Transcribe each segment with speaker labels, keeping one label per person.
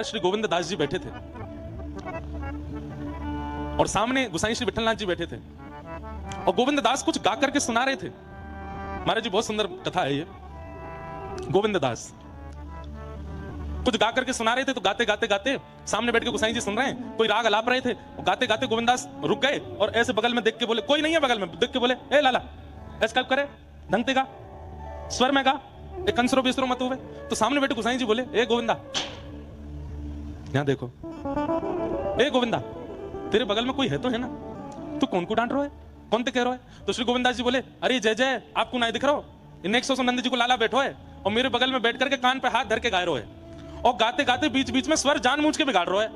Speaker 1: श्री गोविंद दास जी बैठे थे और सामने गोसाई श्री विठलनाथ जी बैठे थे और गोविंद दास कुछ गा करके सुना रहे थे। महाराज जी बहुत सुंदर कथा है ये। गोविंद दास कुछ गा करके सुना रहे थे, तो गाते गाते गाते सामने बैठ के गोसाई जी सुन रहे हैं, कोई राग अलाप रहे थे। गाते गाते गोविंद दास रुक गए और ऐसे बगल में देख के बोले, कोई नहीं है बगल में, देख के बोले, ए लाला ऐसा करे, ढंग से गा, स्वर में गा, एक कंसरो बेसरो मत हुए। तो सामने बैठे गोसाई जी बोले, ए गोविंदा यहां देखो, ए गोविंदा तेरे बगल में कोई है तो है ना, तू कौन को डांट रहा है, कौन ते कह रहा है। तो श्री गोविंद दास जी बोले, अरे जय जय, आपको नहीं दिख रहा हो, इन 100 नंद जी को लाला बैठो है और मेरे बगल में बैठ करके कान पे हाथ धर के गा रहे है और गाते गाते बीच बीच में स्वर जानबूझ के बिगाड़ रहा है।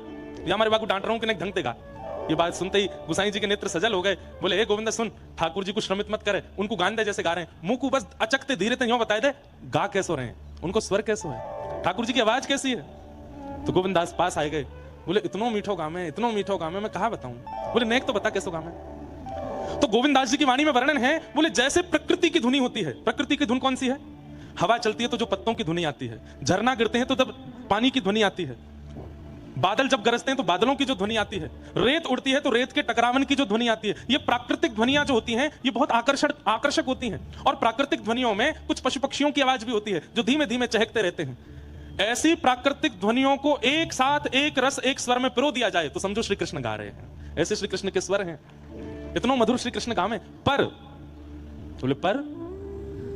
Speaker 1: ये हमारे बाबू डांट रहा हूं कि नहीं, ढंग से गा। ये बात सुनते ही गोसाई जी के नेत्र सजल हो गए। बोले, ए गोविंदा सुन, ठाकुर जी को श्रमित मत करे, उनको गान दे जैसे गा रहे हैं, मुंह को बस अचकते धीरे से यूं बताए दे गा कैसे रहे हैं, उनको स्वर कैसे है, ठाकुर जी की आवाज कैसी है। तो गोविंद दास पास आए गए, बोले इतनो मीठो गाम है, इतनो मीठो गाम है, मैं कहा बताऊं। बोले नेक तो बता कैसे गाम है। तो गोविंद दास जी की वाणी में वर्णन है, बोले जैसे प्रकृति की धुनी होती है। प्रकृति की धुन कौन सी है? हवा चलती है तो जो पत्तों की ध्वनि आती है, झरना गिरते हैं तो तब पानी की ध्वनि आती है, बादल जब गरजते हैं तो बादलों की जो ध्वनि आती है, रेत उड़ती है तो रेत के टकरावन की जो ध्वनि आती है। ये प्राकृतिक ध्वनियां जो होती हैं ये बहुत आकर्षक होती हैं। और प्राकृतिक ध्वनियों में कुछ पशु पक्षियों की आवाज भी होती है जो धीमे धीमे चहकते रहते हैं। ऐसी प्राकृतिक ध्वनियों को एक साथ एक रस एक स्वर में पिरो दिया जाए तो समझो श्री कृष्ण गा रहे हैं। ऐसे श्री कृष्ण के स्वर हैं, इतना मधुर श्री कृष्ण गामे। पर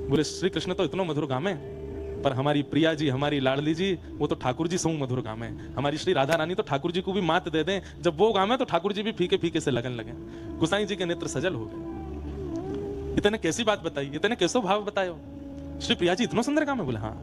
Speaker 1: बोले श्री कृष्ण तो इतना मधुर गामे, पर हमारी प्रिया जी, हमारी लाडली जी, वो तो ठाकुर जी से मधुर गामे। हमारी श्री राधा रानी तो ठाकुर जी को भी मात दे दें, जब वो गामे तो ठाकुर जी भी फीके फीके से लगन लगे। गोसाई जी के नेत्र सजल हो गए। इतने कैसी बात बताई, इतने कैसो भाव बताए। श्री प्रिया जी इतना सुंदर गामे। बोले हाँ।